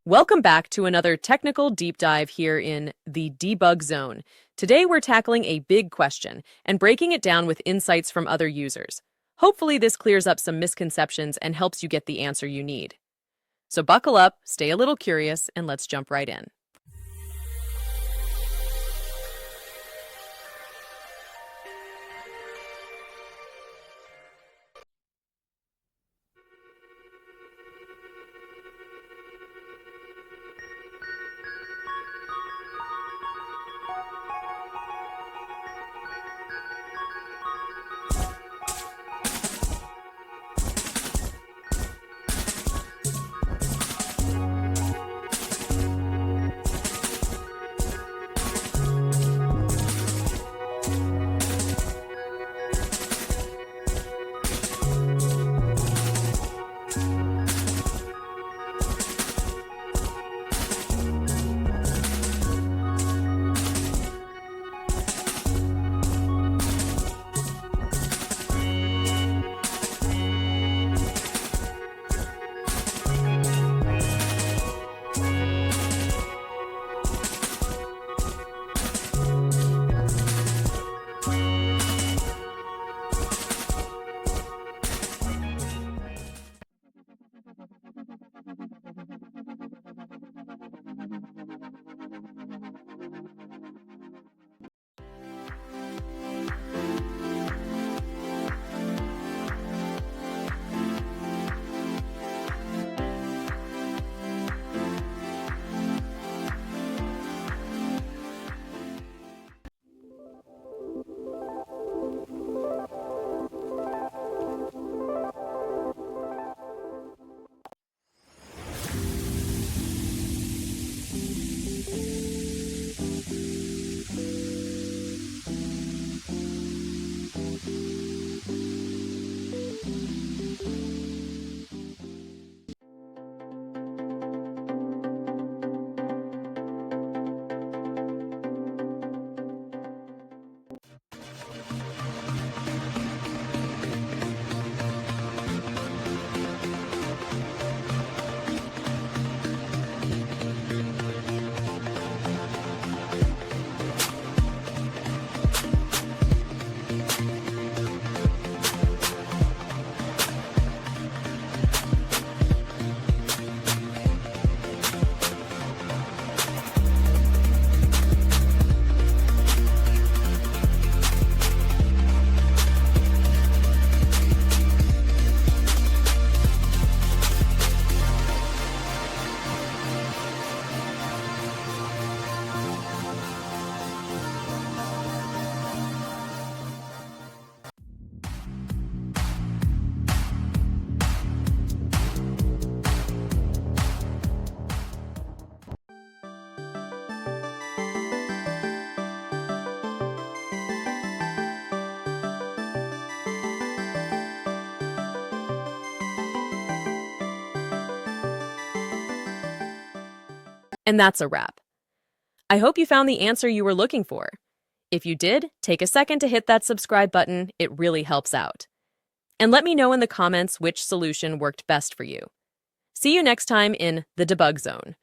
Welcome back to another technical deep dive here in the debug zone. Today we're tackling a big question and breaking it down with insights from other users. Hopefully this clears up some misconceptions and helps you get the answer you need. So buckle up, stay a little curious, and let's jump right in. And that's a wrap. I hope you found the answer you were looking for. If you did, take a second to hit that subscribe button. It really helps out. And let me know in the comments which solution worked best for you. See you next time in the debug zone.